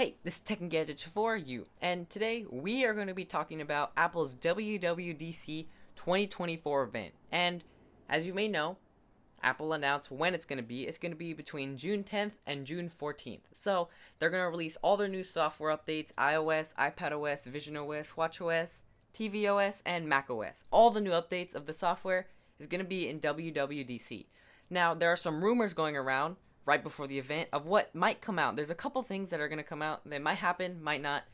Hey, this is Tech and Gadgets for you, and today we are going to be talking about Apple's WWDC 2024 event. And as you may know, Apple announced when it's going to be. It's going to be between June 10th and June 14th. So they're going to release all their new software updates: iOS, iPadOS, visionOS, watchOS, tvOS, and macOS. All the new updates of the software is going to be in WWDC. Now, there are some rumors going around right before the event of what might come out. There's a couple things that are going to come out. They might happen, might not,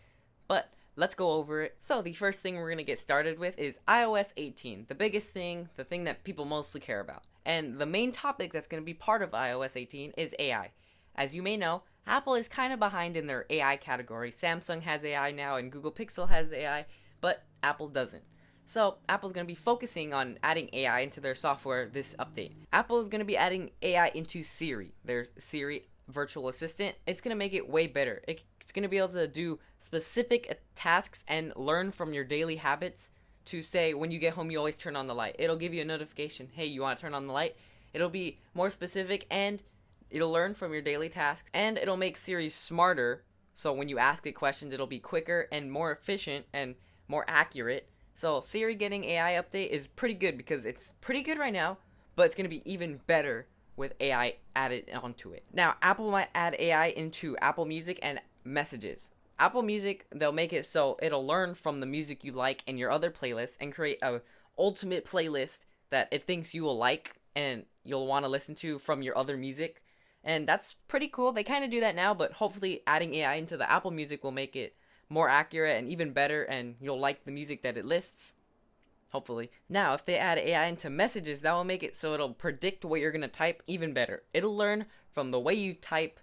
but let's go over it. So the first thing we're going to get started with is iOS 18, the biggest thing, the thing that people mostly care about. And the main topic that's going to be part of iOS 18 is AI. As you may know, Apple is kind of behind in their AI category. Samsung has AI now and Google Pixel has AI, but Apple doesn't. So Apple's going to be focusing on adding AI into their software this update. Apple is going to be adding AI into Siri, their Siri virtual assistant. It's going to make it way better. It's going to be able to do specific tasks and learn from your daily habits to say when you get home you always turn on the light. It'll give you a notification, hey, you want to turn on the light? It'll be more specific and it'll learn from your daily tasks, and it'll make Siri smarter, so when you ask it questions it'll be quicker and more efficient and more accurate. So Siri getting AI update is pretty good because it's pretty good right now, but it's going to be even better with AI added onto it. Now, Apple might add AI into Apple Music and Messages. Apple Music, they'll make it so it'll learn from the music you like in your other playlists and create a ultimate playlist that it thinks you will like and you'll want to listen to from your other music. And that's pretty cool. They kind of do that now, but hopefully adding AI into the Apple Music will make it more accurate and even better, and you'll like the music that it lists, hopefully. Now, if they add AI into Messages, that will make it so it'll predict what you're going to type even better. It'll learn from the way you type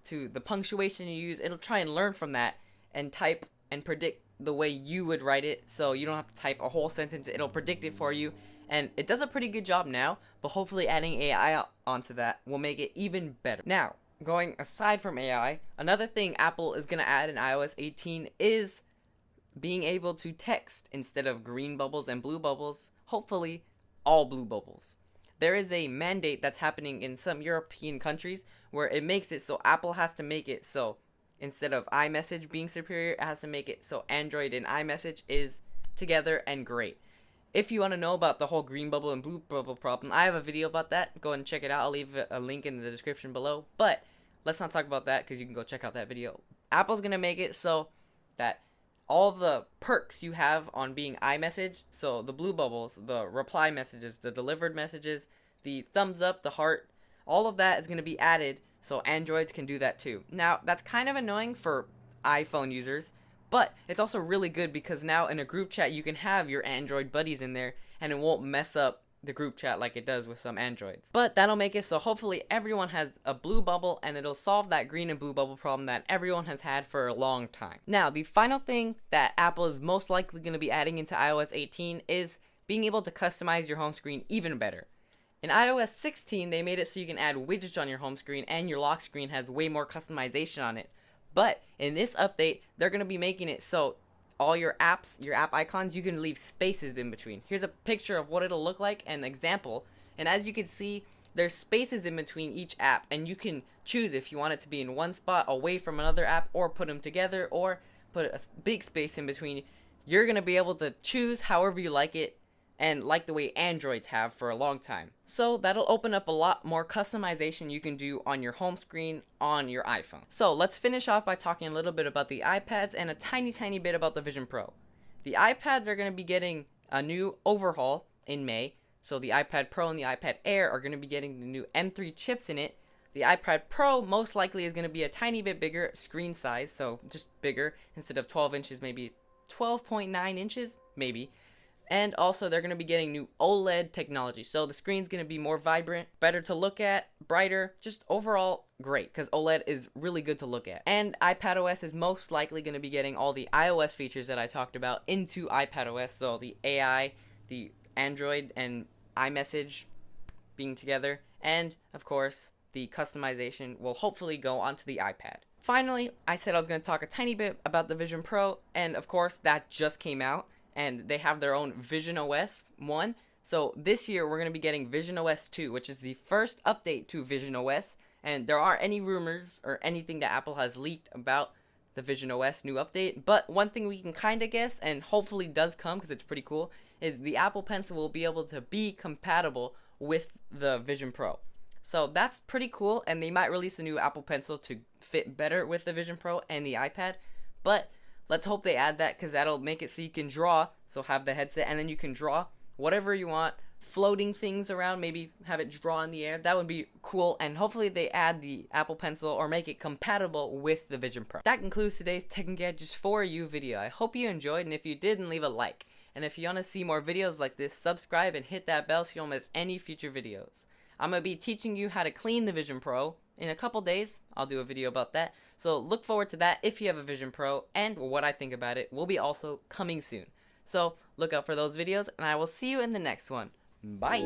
to the punctuation you use. It'll try and learn from that and type and predict the way you would write it, so you don't have to type a whole sentence. It'll predict it for you, and it does a pretty good job now, but hopefully adding AI onto that will make it even better. Now, going aside from AI, another thing Apple is going to add in iOS 18 is being able to text instead of green bubbles and blue bubbles, hopefully all blue bubbles. There is a mandate that's happening in some European countries where it makes it so Apple has to make it so instead of iMessage being superior, it has to make it so Android and iMessage is together and great. If you want to know about the whole green bubble and blue bubble problem, I have a video about that. Go ahead and check it out. I'll leave a link in the description below. But let's not talk about that because you can go check out that video. Apple's going to make it so that all the perks you have on being iMessage, so the blue bubbles, the reply messages, the delivered messages, the thumbs up, the heart, all of that is going to be added so Androids can do that too. Now, that's kind of annoying for iPhone users, but it's also really good because now in a group chat you can have your Android buddies in there and it won't mess up the group chat like it does with some Androids. But that'll make it so hopefully everyone has a blue bubble and it'll solve that green and blue bubble problem that everyone has had for a long time. Now, the final thing that Apple is most likely going to be adding into iOS 18 is being able to customize your home screen even better. In iOS 16, they made it so you can add widgets on your home screen and your lock screen has way more customization on it. But in this update, they're going to be making it so all your apps, your app icons, you can leave spaces in between. Here's a picture of what it'll look like, an example. And as you can see, there's spaces in between each app, and you can choose if you want it to be in one spot away from another app, or put them together, or put a big space in between. You're going to be able to choose however you like it, and like the way Androids have for a long time. So that'll open up a lot more customization you can do on your home screen on your iPhone. So let's finish off by talking a little bit about the iPads and a tiny bit about the Vision Pro. The iPads are going to be getting a new overhaul in May. So the iPad Pro and the iPad Air are going to be getting the new M3 chips in it. The iPad Pro most likely is going to be a tiny bit bigger screen size, so just bigger. Instead of 12 inches, maybe 12.9 inches, maybe. And also, they're going to be getting new OLED technology. So the screen's going to be more vibrant, better to look at, brighter, just overall great, because OLED is really good to look at. And iPadOS is most likely going to be getting all the iOS features that I talked about into iPadOS. So the AI, the Android, and iMessage being together. And, of course, the customization will hopefully go onto the iPad. Finally, I said I was going to talk a tiny bit about the Vision Pro, and of course, that just came out. And they have their own visionOS 1. So this year we're going to be getting visionOS 2, which is the first update to visionOS. And there aren't any rumors or anything that Apple has leaked about the Vision OS new update. But one thing we can kind of guess, and hopefully does come because it's pretty cool, is the Apple Pencil will be able to be compatible with the Vision Pro. So that's pretty cool, and they might release a new Apple Pencil to fit better with the Vision Pro and the iPad. But let's hope they add that, because that'll make it so you can draw, so have the headset, and then you can draw whatever you want, floating things around, maybe have it draw in the air. That would be cool, and hopefully they add the Apple Pencil or make it compatible with the Vision Pro. That concludes today's Tech and Gadgets for You video. I hope you enjoyed, and if you did, then leave a like. And if you want to see more videos like this, subscribe and hit that bell so you don't miss any future videos. I'm going to be teaching you how to clean the Vision Pro in a couple days. I'll do a video about that. So look forward to that if you have a Vision Pro, and what I think about it will be also coming soon. So look out for those videos, and I will see you in the next one. Bye!